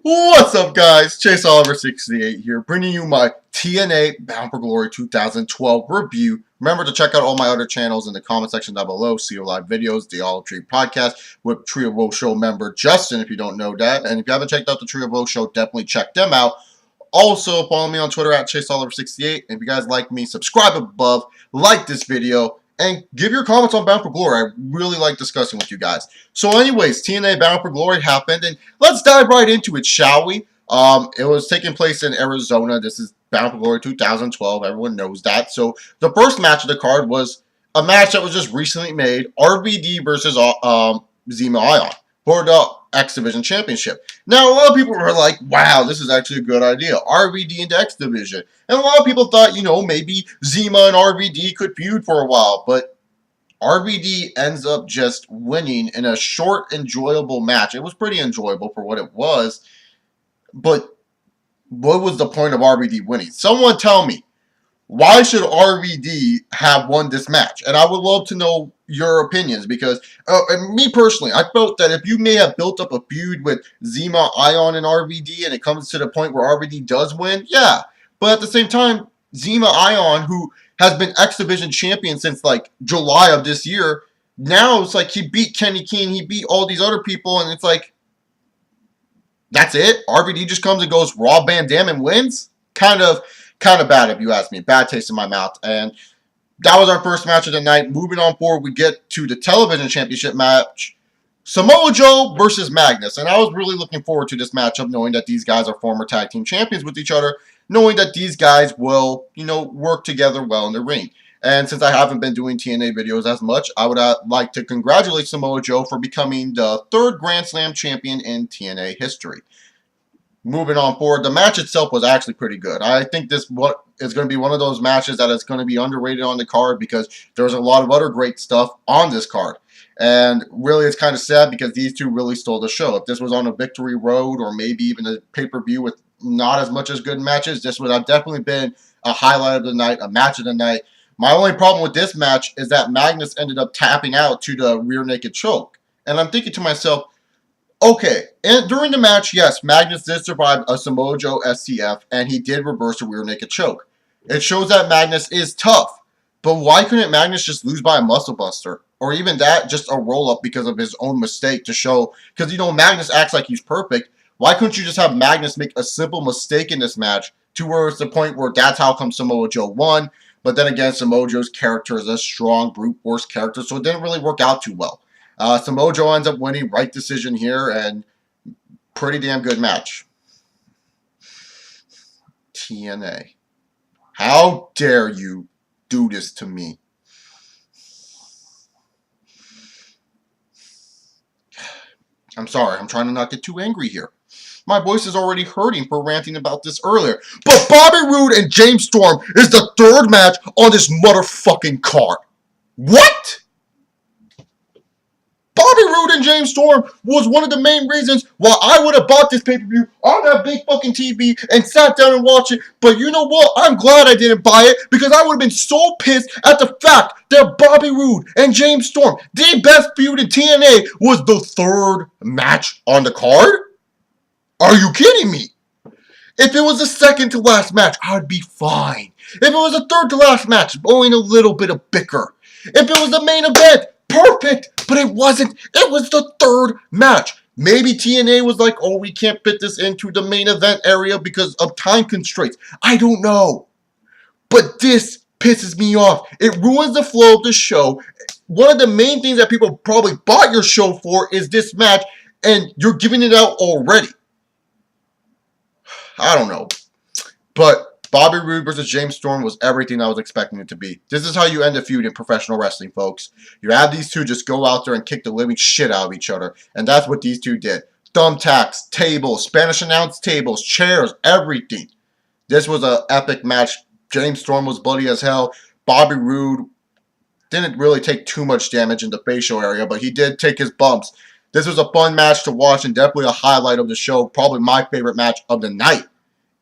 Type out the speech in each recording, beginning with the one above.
What's up, guys? Chase Oliver 68 here, bringing you my TNA Bound for Glory 2012 review. Remember to check out all my other channels in the comment section down below. See your live videos, the Olive Tree Podcast with Tree of Woe Show member Justin, if you don't know that. And if you haven't checked out the Tree of Woe Show, definitely check them out. Also, follow me on Twitter at Chase Oliver 68. And if you guys like me, subscribe above, like this video, and give your comments on Bound for Glory. I really like discussing with you guys. So anyways, TNA Bound for Glory happened, and let's dive right into it, shall we? It was taking place in Arizona. This is Bound for Glory 2012. Everyone knows that. So the first match of the card was a match that was just recently made. RVD versus Zima Ion for the X Division Championship. Now, a lot of people were like, wow, this is actually a good idea. RVD into X Division. And a lot of people thought, maybe Zima and RVD could feud for a while. But RVD ends up just winning in a short, enjoyable match. It was pretty enjoyable for what it was. But what was the point of RVD winning? Someone tell me. Why should RVD have won this match? And I would love to know your opinions because, and me personally, I felt that if you may have built up a feud with Zima, Ion, and RVD, and it comes to the point where RVD does win, yeah. But at the same time, Zima, Ion, who has been X Division champion since like July of this year, now it's like he beat Kenny King, he beat all these other people, and it's like, that's it? RVD just comes and goes Raw Van Dam and wins? Kind of bad if you ask me. Bad taste in my mouth. And that was our first match of the night. Moving on forward, we get to the television championship match. Samoa Joe versus Magnus. And I was really looking forward to this matchup, knowing that these guys are former tag team champions with each other, knowing that these guys will, work together well in the ring. And since I haven't been doing TNA videos as much, I would like to congratulate Samoa Joe for becoming the third Grand Slam champion in TNA history. Moving on forward, the match itself was actually pretty good. I think this is going to be one of those matches that is going to be underrated on the card because there's a lot of other great stuff on this card. And really, it's kind of sad because these two really stole the show. If this was on a Victory Road or maybe even a pay-per-view with not as much as good matches, this would have definitely been a highlight of the night, a match of the night. My only problem with this match is that Magnus ended up tapping out to the rear naked choke. And I'm thinking to myself, okay, and during the match, yes, Magnus did survive a Samoa Joe STF, and he did reverse a rear naked choke. It shows that Magnus is tough, but why couldn't Magnus just lose by a muscle buster? Or even that, just a roll-up because of his own mistake to show, because, Magnus acts like he's perfect. Why couldn't you just have Magnus make a simple mistake in this match to where it's the point where that's how come Samoa Joe won, but then again, Samoa Joe's character is a strong brute force character, so it didn't really work out too well. Samoa Joe ends up winning, right decision here, and pretty damn good match. TNA. How dare you do this to me? I'm sorry, I'm trying to not get too angry here. My voice is already hurting for ranting about this earlier. But Bobby Roode and James Storm is the third match on this motherfucking card. What? Bobby Roode and James Storm was one of the main reasons why I would have bought this pay-per-view on that big fucking TV and sat down and watched it. But you know what? I'm glad I didn't buy it because I would have been so pissed at the fact that Bobby Roode and James Storm, the best feud in TNA, was the third match on the card? Are you kidding me? If it was the second to last match, I'd be fine. If it was the third to last match, only a little bit of bicker. If it was the main event, perfect, but it wasn't. It was the third match. Maybe TNA was like, oh, we can't fit this into the main event area because of time constraints. I don't know. But this pisses me off. It ruins the flow of the show. One of the main things that people probably bought your show for is this match, and you're giving it out already. I don't know. But Bobby Roode versus James Storm was everything I was expecting it to be. This is how you end a feud in professional wrestling, folks. You have these two just go out there and kick the living shit out of each other. And that's what these two did. Thumbtacks, tables, Spanish announce tables, chairs, everything. This was an epic match. James Storm was bloody as hell. Bobby Roode didn't really take too much damage in the facial area, but he did take his bumps. This was a fun match to watch and definitely a highlight of the show. Probably my favorite match of the night,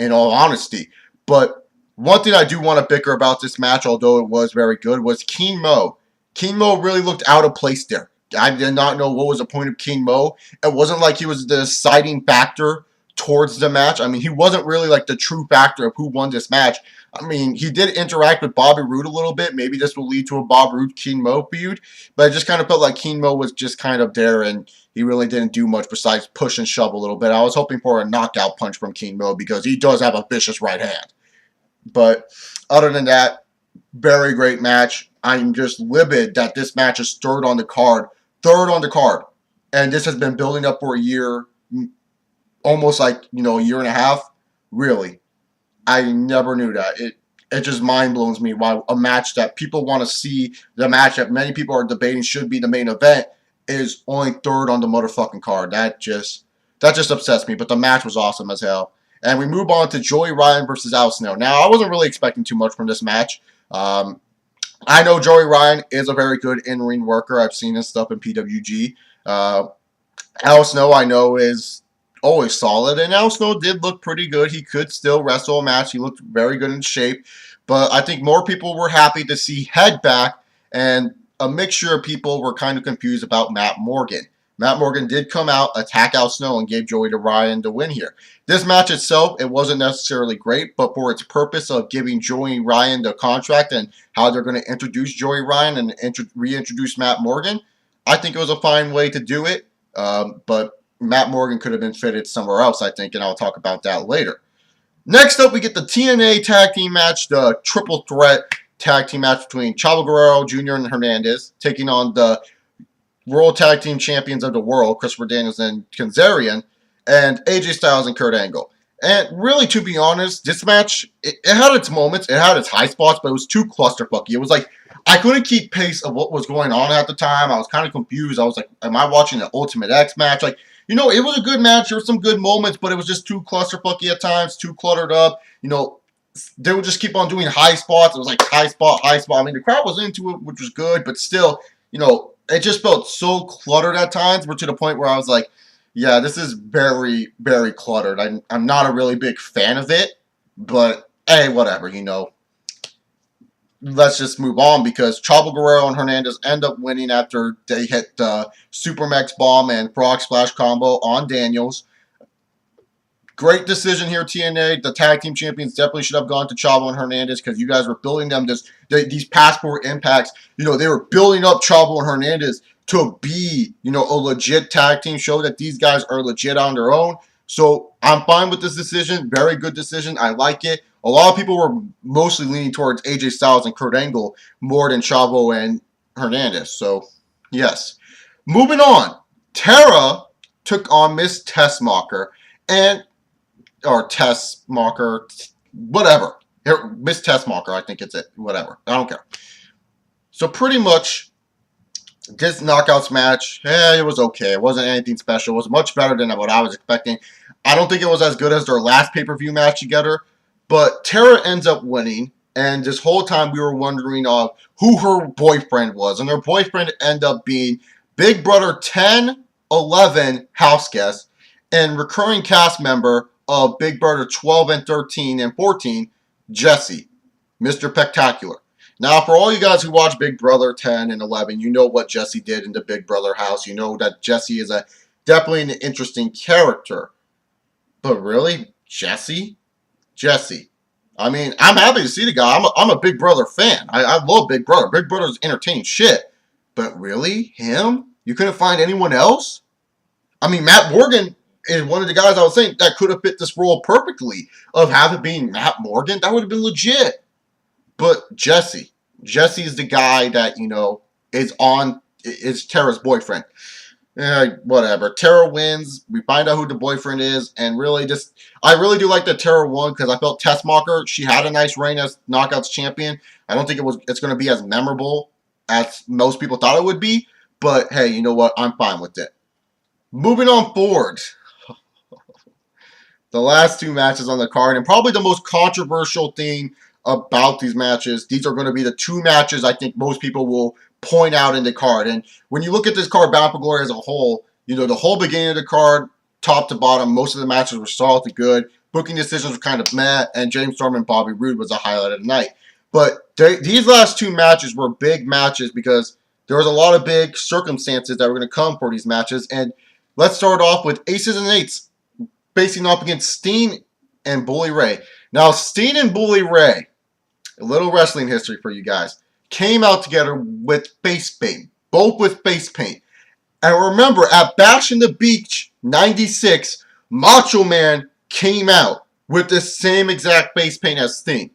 in all honesty. But one thing I do want to bicker about this match, although it was very good, was King Mo. King Mo really looked out of place there. I did not know what was the point of King Mo. It wasn't like he was the deciding factor towards the match. I mean, he wasn't really like the true factor of who won this match. I mean, he did interact with Bobby Roode a little bit. Maybe this will lead to a Bob Roode King Mo feud, but I just kind of felt like King Mo was just kind of there, and he really didn't do much besides push and shove a little bit. I was hoping for a knockout punch from King Mo because he does have a vicious right hand. But other than that, very great match. I'm just livid that this match is third on the card. Third on the card. And this has been building up for a year, almost like, a year and a half. Really. I never knew that. It just mind blows me why a match that people want to see, the match that many people are debating should be the main event, is only third on the motherfucking card. That just upsets me. But the match was awesome as hell. And we move on to Joey Ryan versus Al Snow. Now, I wasn't really expecting too much from this match. I know Joey Ryan is a very good in-ring worker. I've seen his stuff in PWG. Al Snow, I know, is always solid. And Al Snow did look pretty good. He could still wrestle a match. He looked very good in shape. But I think more people were happy to see Head back. And a mixture of people were kind of confused about Matt Morgan. Matt Morgan did come out, attack Al Snow, and gave Joey to Ryan to win here. This match itself, it wasn't necessarily great, but for its purpose of giving Joey Ryan the contract and how they're going to introduce Joey Ryan and reintroduce Matt Morgan, I think it was a fine way to do it. But Matt Morgan could have been fitted somewhere else, I think, and I'll talk about that later. Next up, we get the TNA tag team match, the triple threat tag team match between Chavo Guerrero Jr. and Hernandez, taking on the World Tag Team Champions of the World, Christopher Daniels and Kazarian, and AJ Styles and Kurt Angle. And really, to be honest, this match, it had its moments, it had its high spots, but it was too clusterfucky. It was like, I couldn't keep pace of what was going on at the time. I was kind of confused. I was like, am I watching an Ultimate X match? Like, it was a good match. There were some good moments, but it was just too clusterfucky at times, too cluttered up. They would just keep on doing high spots. It was like high spot, high spot. I mean, the crowd was into it, which was good, but still, it just felt so cluttered at times, to the point where I was like, yeah, this is very, very cluttered. I'm not a really big fan of it, but hey, whatever, Let's just move on because Chavo Guerrero and Hernandez end up winning after they hit the Supermax Bomb and Frog Splash combo on Daniels. Great decision here, TNA. The tag team champions definitely should have gone to Chavo and Hernandez because you guys were building them these passport impacts. They were building up Chavo and Hernandez to be, a legit tag team, show that these guys are legit on their own. So I'm fine with this decision. Very good decision. I like it. A lot of people were mostly leaning towards AJ Styles and Kurt Angle more than Chavo and Hernandez. So, yes. Moving on. Tara took on Miss Tessmacher or Tessmacher, whatever. Miss Tessmacher, I think it's it. Whatever. I don't care. So pretty much, this knockouts match, it was okay. It wasn't anything special. It was much better than what I was expecting. I don't think it was as good as their last pay-per-view match together. But Tara ends up winning. And this whole time we were wondering who her boyfriend was. And her boyfriend ended up being Big Brother 10, 11 house guest and recurring cast member of Big Brother 12 and 13 and 14, Jesse, Mr. Spectacular. Now, for all you guys who watch Big Brother 10 and 11, you know what Jesse did in the Big Brother house. You know that Jesse is definitely an interesting character. But really? Jesse? I mean, I'm happy to see the guy. I'm a Big Brother fan. I love Big Brother. Big Brother's entertaining shit. But really? Him? You couldn't find anyone else? I mean, Matt Morgan is one of the guys I was saying that could have fit this role perfectly. Of having being Matt Morgan, that would have been legit. But Jesse is the guy that, is Tara's boyfriend. Whatever. Tara wins. We find out who the boyfriend is. And really I really do like that Tara won because I felt Tessmacher, she had a nice reign as Knockouts champion. I don't think it's going to be as memorable as most people thought it would be. But hey, you know what? I'm fine with it. Moving on forward. The last two matches on the card, and probably the most controversial thing about these matches. These are going to be the two matches I think most people will point out in the card. And when you look at this card, Bound for Glory as a whole, the whole beginning of the card, top to bottom, most of the matches were solid to good. Booking decisions were kind of meh, and James Storm and Bobby Roode was a highlight of the night. But these last two matches were big matches because there was a lot of big circumstances that were going to come for these matches. And let's start off with Aces and Eights facing off against Steen and Bully Ray. Now, Steen and Bully Ray, a little wrestling history for you guys, came out together with face paint, both with face paint. And remember, at Bash in the Beach 96, Macho Man came out with the same exact face paint as Sting.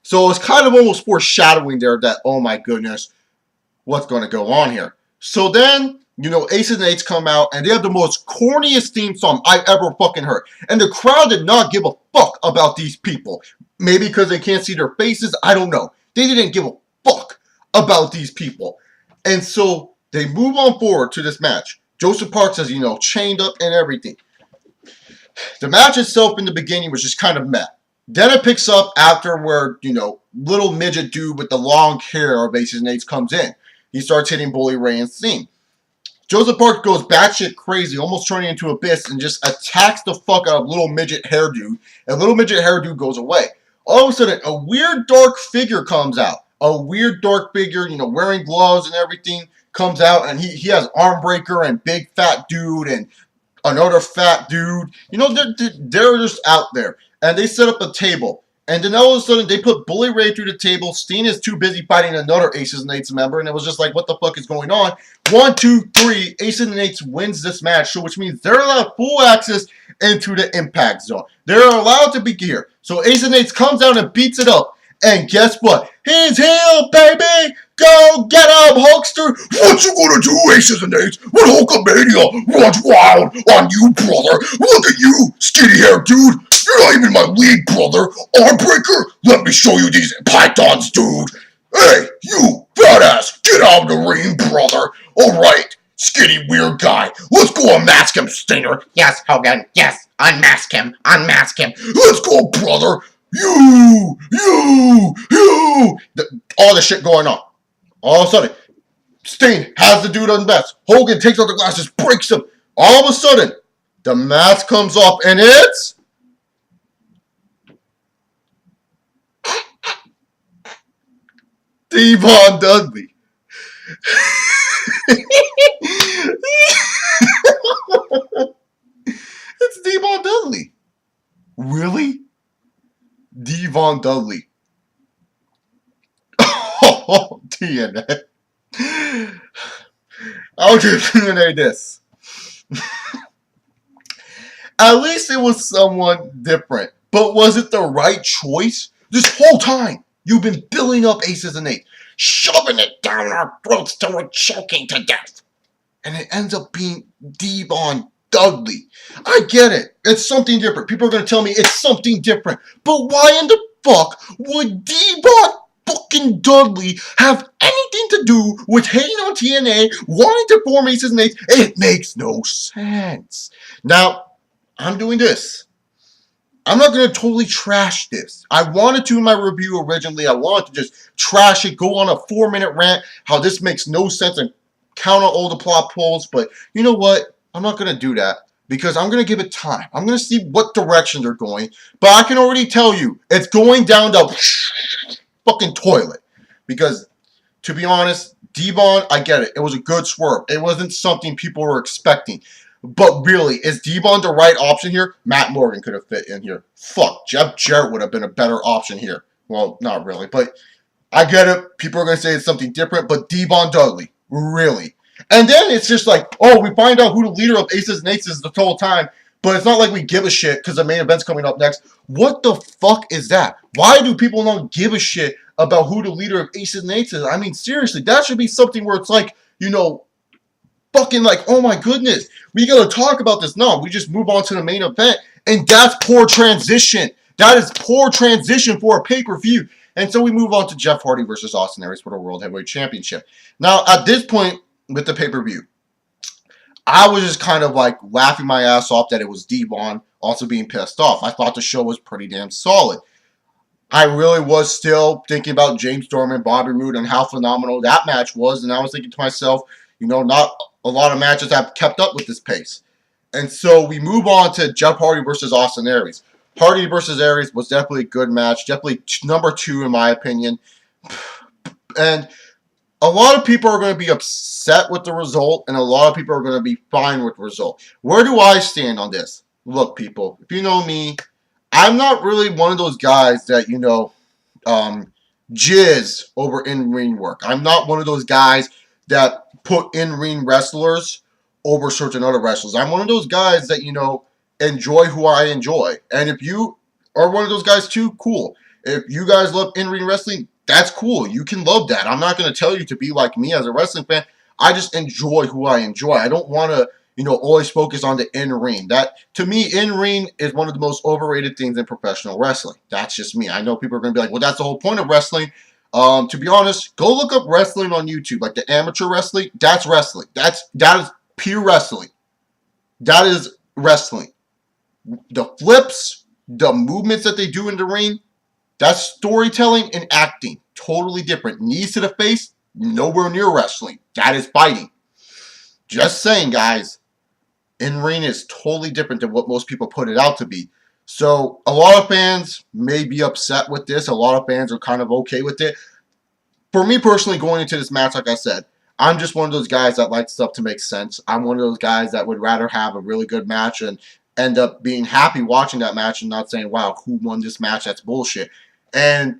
So it's kind of almost foreshadowing there that, oh my goodness, what's going to go on here? So then, you know, Aces and Eights come out, and they have the most corniest theme song I've ever fucking heard. And the crowd did not give a fuck about these people. Maybe because they can't see their faces, I don't know. They didn't give a fuck about these people. And so they move on forward to this match. Joseph Parks is, you know, chained up and everything. The match itself in the beginning was just kind of meh. Then it picks up after where, you know, little midget dude with the long hair of Aces and Eights comes in. He starts hitting Bully Ray and Steen. Joseph Parks goes batshit crazy, almost turning into Abyss, and just attacks the fuck out of little midget hair dude. And little midget hair dude goes away. All of a sudden, a weird dark figure comes out. A weird dark figure, you know, wearing gloves and everything, comes out, and he has arm breaker and big fat dude and another fat dude. You know, they're just out there. And they set up a table. And then all of a sudden, they put Bully Ray through the table. Steen is too busy fighting another Aces and Eights member. And it was just like, what the fuck is going on? 1, 2, 3. Aces and Eights wins this match. So which means they're allowed full access into the Impact Zone. They're allowed to be here. So Aces and Eights comes out and beats it up. And guess what? He's healed, baby! Go get him, Hulkster! What you gonna do, Aces and Eights, when Hulkamania runs wild on you, brother? Look at you, skinny hair dude! You're not even in my league, brother! Armbreaker, let me show you these pythons, dude! Hey, you, badass, get out of the ring, brother! Alright, skinny weird guy, let's go unmask him, Stinger! Yes, Hogan, yes, unmask him, unmask him! Let's go, brother! You! All this shit going on. All of a sudden, Steen has the dude unmasked. Hogan takes out the glasses, breaks him. All of a sudden, the mask comes off, and it's... Devon Dudley. It's Devon Dudley. Really? Devon Dudley. Oh, TNA. I'll give TNA this. At least it was someone different. But was it the right choice? This whole time, you've been building up Aces and Eights, shoving it down our throats till we're choking to death. And it ends up being Devon Dudley. I get it. It's something different. People are going to tell me it's something different. But why in the fuck would Devon fucking Dudley have anything to do with hating on TNA, wanting to form Aces and Eights? It makes no sense. Now, I'm doing this. I'm not going to totally trash this. I wanted to in my review originally. I wanted to just trash it, go on a 4-minute rant, how this makes no sense, and counter all the plot holes. But you know what? I'm not going to do that because I'm going to give it time. I'm going to see what direction they're going. But I can already tell you, it's going down the fucking toilet. Because, to be honest, Devon, I get it. It was a good swerve. It wasn't something people were expecting. But really, is Devon the right option here? Matt Morgan could have fit in here. Fuck, Jeff Jarrett would have been a better option here. Well, not really, but I get it. People are going to say it's something different, but Devon Dudley, really? And then it's just like, oh, we find out who the leader of Aces and Eights is the whole time, but it's not like we give a shit because the main event's coming up next. What the fuck is that? Why do people not give a shit about who the leader of Aces and Eights is? I mean, seriously, that should be something where it's like, you know, fucking like, oh my goodness, we gotta talk about this. No, we just move on to the main event, and that's poor transition. That is poor transition for a pay-per-view. And so we move on to Jeff Hardy versus Austin Aries for the World Heavyweight Championship. Now, at this point with the pay-per-view, I was just kind of like laughing my ass off that it was Devon, also being pissed off. I thought the show was pretty damn solid. I really was still thinking about James Storm and Bobby Roode and how phenomenal that match was, and I was thinking to myself, you know, not a lot of matches have kept up with this pace. And so we move on to Jeff Hardy versus Austin Aries. Hardy versus Aries was definitely a good match. Definitely number 2 in my opinion. And a lot of people are going to be upset with the result, and a lot of people are going to be fine with the result. Where do I stand on this? look, people, if you know me, I'm not really one of those guys that, jizz over in-ring work. I'm not one of those guys that put in-ring wrestlers over certain other wrestlers. I'm one of those guys that, enjoy who I enjoy. And if you are one of those guys too, cool. If you guys love in-ring wrestling, that's cool. You can love that. I'm not going to tell you to be like me as a wrestling fan. I just enjoy who I enjoy. I don't want to, always focus on the in-ring. That, to me, in-ring is one of the most overrated things in professional wrestling. That's just me. I know people are going to be like, well, that's the whole point of wrestling. To be honest, go look up wrestling on YouTube, like the amateur wrestling. That's wrestling. That is pure wrestling. That is wrestling. The flips, the movements that they do in the ring, that's storytelling and acting. Totally different. Knees to the face, nowhere near wrestling. That is fighting. Just saying, guys. In-ring is totally different than what most people put it out to be. So a lot of fans may be upset with this. A lot of fans are kind of okay with it. For me personally, going into this match, like I said, I'm just one of those guys that likes stuff to make sense. I'm one of those guys that would rather have a really good match and end up being happy watching that match and not saying, wow, who won this match? That's bullshit. And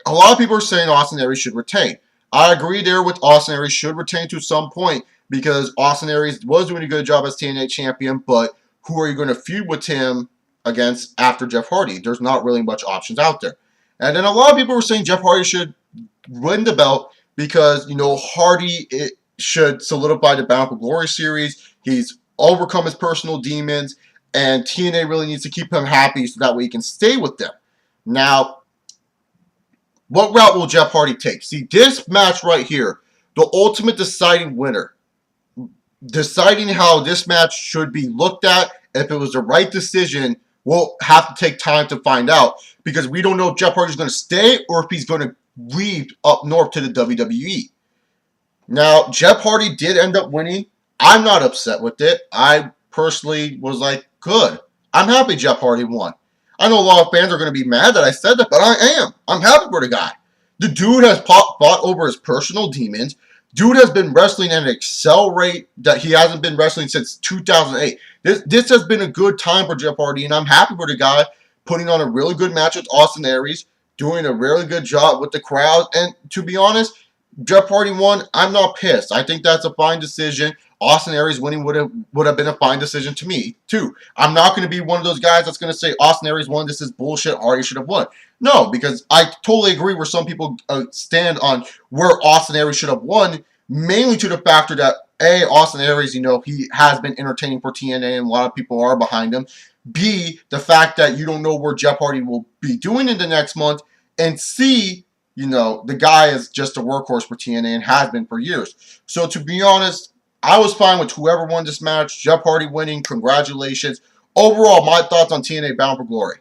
a lot of people are saying Austin Aries should retain. I agree there with Austin Aries should retain to some point because Austin Aries was doing a good job as TNA champion, but who are you going to feud with him against after Jeff Hardy? There's not really much options out there. And then a lot of people were saying Jeff Hardy should win the belt because, Hardy should solidify the Bound for Glory series. He's overcome his personal demons, and TNA really needs to keep him happy so that way he can stay with them. Now, what route will Jeff Hardy take? See, this match right here, the ultimate deciding winner, deciding how this match should be looked at, if it was the right decision, we'll have to take time to find out because we don't know if Jeff Hardy's going to stay or if he's going to leave up north to the WWE. Now, Jeff Hardy did end up winning. I'm not upset with it. I personally was like, good. I'm happy Jeff Hardy won. I know a lot of fans are going to be mad that I said that, but I am. I'm happy for the guy. The dude has fought over his personal demons. Dude has been wrestling at an excel rate that he hasn't been wrestling since 2008. This has been a good time for Jeff Hardy, and I'm happy for the guy putting on a really good match with Austin Aries, doing a really good job with the crowd. And to be honest, Jeff Hardy won. I'm not pissed. I think that's a fine decision. Austin Aries winning would have been a fine decision to me, too. I'm not going to be one of those guys that's going to say Austin Aries won, this is bullshit, Hardy should have won. No, because I totally agree where some people stand on where Austin Aries should have won, mainly to the factor that, A, Austin Aries, he has been entertaining for TNA and a lot of people are behind him. B, the fact that you don't know where Jeff Hardy will be doing in the next month. And C, the guy is just a workhorse for TNA and has been for years. So to be honest, I was fine with whoever won this match. Jeff Hardy winning, congratulations. Overall, my thoughts on TNA Bound for Glory.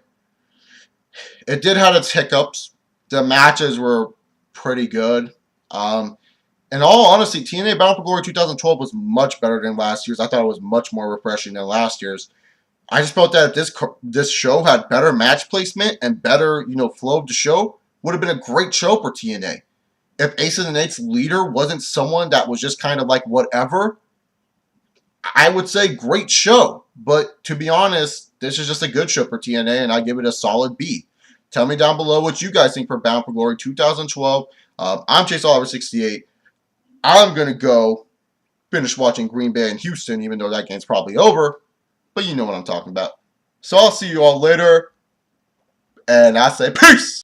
It did have its hiccups. The matches were pretty good. In all honesty, TNA Bound for Glory 2012 was much better than last year's. I thought it was much more refreshing than last year's. I just felt that if this show had better match placement and better, flow of the show, would have been a great show for TNA. If Ace of the Nate's leader wasn't someone that was just kind of like whatever, I would say great show. But to be honest, this is just a good show for TNA, and I give it a solid B. Tell me down below what you guys think for Bound for Glory 2012. I'm Chase Oliver 68. I'm going to go finish watching Green Bay and Houston, even though that game's probably over. But you know what I'm talking about. So I'll see you all later. And I say peace!